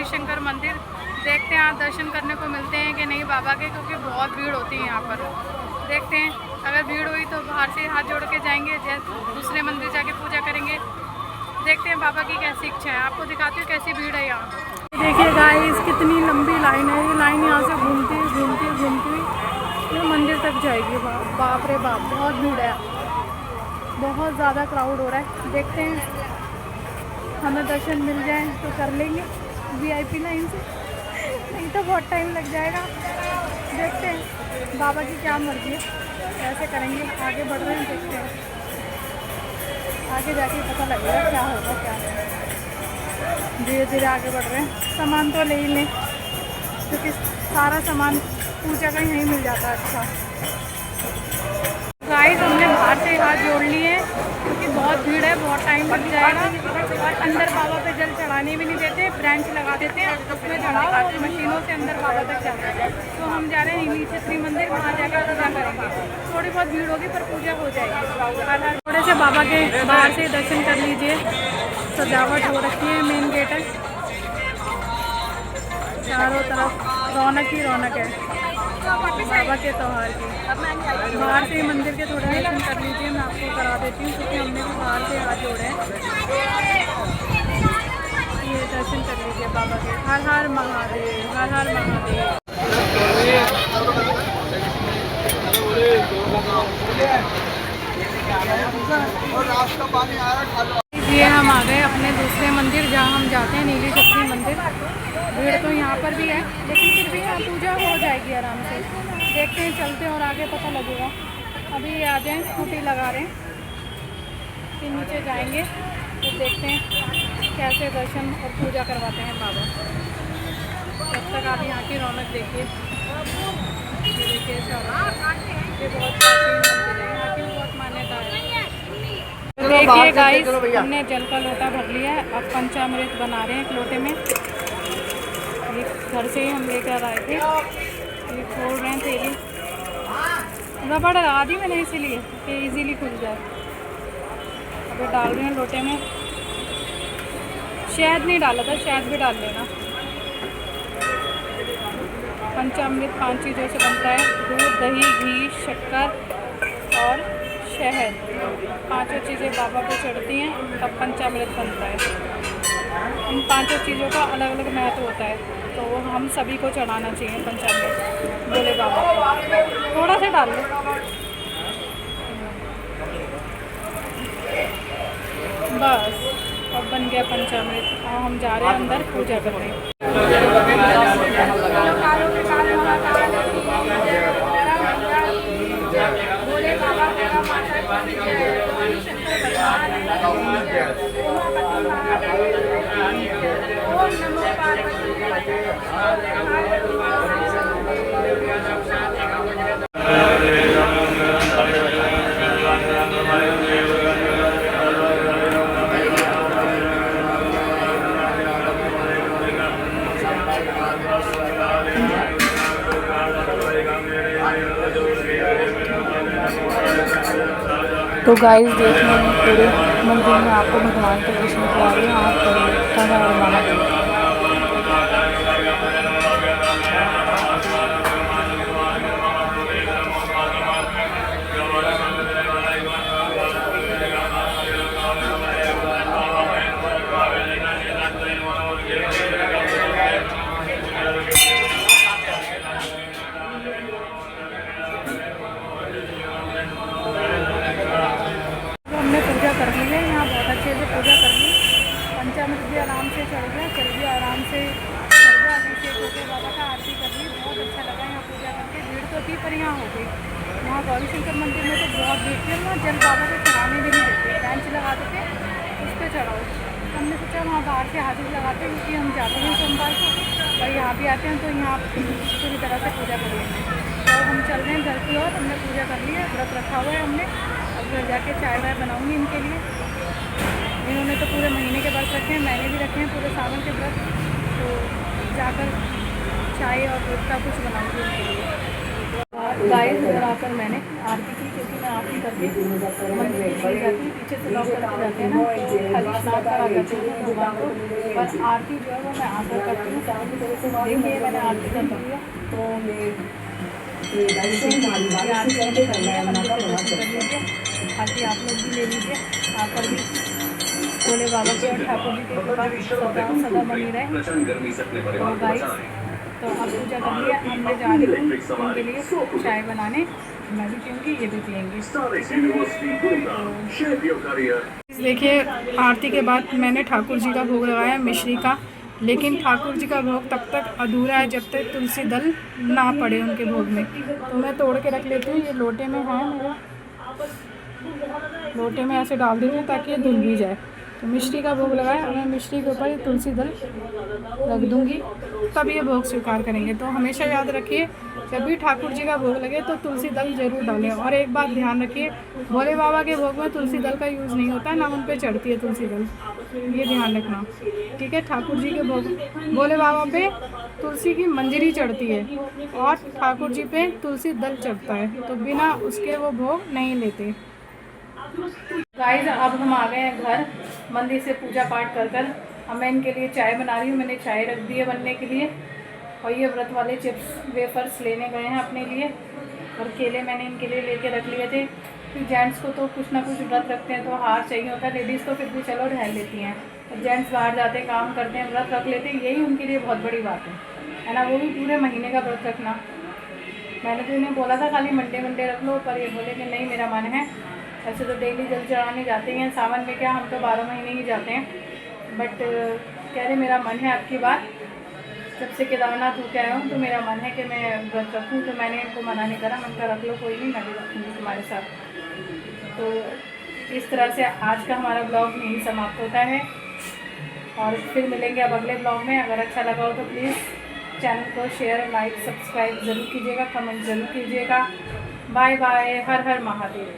गौरीशंकर मंदिर। देखते हैं आप दर्शन करने को मिलते हैं कि नहीं बाबा के, क्योंकि बहुत भीड़ होती है यहाँ पर। देखते हैं, अगर भीड़ हुई तो बाहर से हाथ जोड़ के जाएंगे, दूसरे मंदिर जाके पूजा करेंगे। देखते हैं बाबा की कैसी इच्छा है। आपको दिखाती हूँ कैसी भीड़ है यहाँ। देखिए गाइस, कितनी लंबी लाइन है। ये लाइन यहाँ से घूमती घूमती ये मंदिर तक जाएगी। बाप रे बाप, बहुत भीड़ है, बहुत ज़्यादा क्राउड हो रहा है। देखते हैं हमें दर्शन मिल जाए तो कर लेंगे VIP लाइन से, नहीं तो बहुत टाइम लग जाएगा। देखते हैं बाबा की क्या मर्जी है, कैसे करेंगे। आगे बढ़ रहे हैं, देखते हैं आगे जाके पता लगेगा क्या होगा क्या नहीं। धीरे धीरे आगे बढ़ रहे हैं। सामान तो ले ही लें, क्योंकि सारा सामान पूजा का ही नहीं मिल जाता। अच्छा गाइस, हमने बाहर से हाथ जोड़ लिए हैं, क्योंकि बहुत भीड़ है, बहुत टाइम लग जाएगा। और अंदर बाबा पे जल चढ़ाने भी नहीं देते, ब्रांच लगा देते हैं, उसमें चढ़ाओ और मशीनों से अंदर बाबा तक जाते हैं। तो हम जा रहे हैं नीचे श्री मंदिर, वहाँ जाकर पूजा करेंगे। थोड़ी बहुत भीड़ होगी पर पूजा हो जाएगी। थोड़े से बाबा के बाहर से दर्शन कर लीजिए। सजावट हो रखी है, मेन गेट है, चारों तरफ रौनक ही रौनक है बाबा के त्योहार की। बाहर से मंदिर के थोड़े दर्शन कर लीजिए, मैं आपको करा देती हूँ, क्योंकि हमने भी बाहर से हाथ जोड़े हैं। ये दर्शन कर लीजिए बाबा के। हर हर महादेव, हर हर महादेव। ये हम आ गए अपने दूसरे मंदिर, जहाँ हम जाते हैं, नीली शक्ति मंदिर। भीड़ तो यहाँ पर भी है, लेकिन फिर भी यहाँ पूजा हो जाएगी आराम से। देखते हैं, चलते हैं और आगे पता लगेगा। अभी आ जाएँ, स्कूटी लगा रहे हैं, फिर नीचे जाएंगे, फिर देखते हैं कैसे दर्शन और पूजा करवाते हैं बाबा। तब तक आप यहाँ की रौनक देखिए। ये देखिए, ये बहुत प्राचीन मंदिर है, यहाँ की बहुत मान्यता है। देखिए गाइस, हमने जल का लोटा भर लिया है। अब पंचामृत बना रहे हैं एक लोटे में। ये घर से ही हम लेकर आए थे। ये खोल रहे हैं तेली, रबड़ लगा दी मैंने इसीलिए कि इजीली खुल जाए। अब ये डाल रहे हैं लोटे में। शहद नहीं डाला था, शहद भी डाल लेना। पंचामृत 5 चीज़ों से बनता है: दूध, दही, घी, शक्कर और शहद। 5 चीज़ें बाबा को चढ़ती हैं, तब पंचामृत बनता है। इन 5 चीज़ों का अलग अलग महत्व होता है, तो वो हम सभी को चढ़ाना चाहिए पंचामृत भोले बाबा को। थोड़ा सा डाल लो बस। अब बन गया पंचामृत और हम जा रहे हैं अंदर पूजा करने। भोले बाबा का माता की जय, गौरीशंकर भगवान की जय, ओम नमो पार्वती। तो गाइस, देखने में पूरे मंदिर में आपको भगवान के दर्शन करा रहे हैं। आप कहाँ और माना कर ली है। यहाँ बहुत अच्छे से पूजा कर ली। पंचामृत भी आराम से चढ़ गया, चल गया आराम से चढ़ गया। अभिषेक होकर बाबा का आरती कर ली। बहुत अच्छा लगा यहाँ पूजा करके। भीड़ तो थी पर यहाँ हो गई। वहाँ गौरीशंकर मंदिर में तो बहुत भीड़ थी। वहाँ जल बाबा को चढ़ाने भी नहीं देते, बेंच लगा देते, उस पर चढ़ाओ। हमने सोचा वहाँ बाहर से हाजिर लगाते हैं, क्योंकि हम जाते हैं सोमवार को और यहाँ भी आते हैं, तो यहाँ पूरी तरह से पूजा कर लेंगे। तो हम चल रहे हैं घर की ओर। हमने पूजा कर ली है, व्रत रखा हुआ है हमने। अब घर जाके चाय वाय बनाऊँगी इनके लिए। इन्होंने तो पूरे महीने के व्रत रखे हैं, मैंने भी रखे हैं पूरे सावन के व्रत। तो जाकर चाय और दूध का कुछ बनाऊँगी उनके लिए। गाइस इधर आकर मैंने आरती की, क्योंकि मैं आरती करके मंदिर के लिए जाती हूँ, पीछे से लॉक करके जाते हैं ना, तो खाली स्नान करा जाते हैं भगवान को, पर आरती जो है वो मैं आकर करती हूँ। देखिए मैंने आरती कर ली है, तो आरती आप लोग भी ले लीजिए, आकर भी भोले बाबा के और ठाकुर जी के कृपा सदा बनी रहे। तो गाइस, तो अब पूजा कर लिया, अब मैं जा रही हूँ उनके लिए चाय बनाने, मैं भी पीऊँगी, ये भी पियेंगे। देखिए आरती के बाद मैंने ठाकुर जी का भोग लगाया मिश्री का, लेकिन ठाकुर जी का भोग तब तक अधूरा है जब तक तुलसी दल ना पड़े उनके भोग में। तो मैं तोड़ के रख लेती हूँ, ये लोटे में है मेरे, लोटे में ऐसे डाल देती हूँ ताकि ये धुल भी जाए। तो मिश्री का भोग लगाया, मैं मिश्री के ऊपर तुलसी दल रख दूँगी, तब ये भोग स्वीकार करेंगे। तो हमेशा याद रखिए, जब भी ठाकुर जी का भोग लगे तो तुलसी दल जरूर डालें। और एक बात ध्यान रखिए, भोले बाबा के भोग में तुलसी दल का यूज़ नहीं होता, ना उन पे चढ़ती है तुलसी दल, ये ध्यान रखना, ठीक है। ठाकुर जी के भोग भोले बाबा पे तुलसी की मंजरी चढ़ती है और ठाकुर जी पे तुलसी दल चढ़ता है, तो बिना उसके वो भोग नहीं लेते। गाइस अब हम आ गए हैं घर, मंदिर से पूजा पाठ कर कर। अब मैं इनके लिए चाय बना रही हूँ, मैंने चाय रख दी है बनने के लिए, और ये व्रत वाले चिप्स वेफर्स लेने गए हैं अपने लिए, और केले मैंने इनके लिए लेके रख लिए थे। फिर जेंट्स को तो कुछ ना कुछ व्रत रखते हैं तो हार चाहिए होता है, लेडीज़ तो फिर भी चलो रह लेती हैं, और जेंट्स बाहर जाते हैं, काम करते हैं, व्रत रख लेते हैं, यही उनके लिए बहुत बड़ी बात है ना, वो भी पूरे महीने का व्रत रखना। मैंने तो इन्हें बोला था खाली मंडे रख लो, पर ये बोले कि नहीं मेरा मन है। ऐसे तो डेली जल चढ़ाने जाते हैं, सावन में क्या, हम तो 12 महीने ही जाते हैं, बट कह रहे मेरा मन है आपकी बात, जब से केदारनाथ होके आया हूँ तो मेरा मन है कि मैं व्रत रखूँ, तो मैंने इनको मना नहीं करा, मैं कहा रख लो कोई नहीं, मैं भी रखूँगी तुम्हारे साथ। तो इस तरह से आज का हमारा ब्लॉग यहीं समाप्त होता है, और फिर मिलेंगे अब अगले ब्लॉग में। अगर अच्छा लगा हो तो प्लीज़ चैनल को शेयर, लाइक, सब्सक्राइब ज़रूर कीजिएगा, कमेंट ज़रूर कीजिएगा। बाय बाय, हर हर महादेव।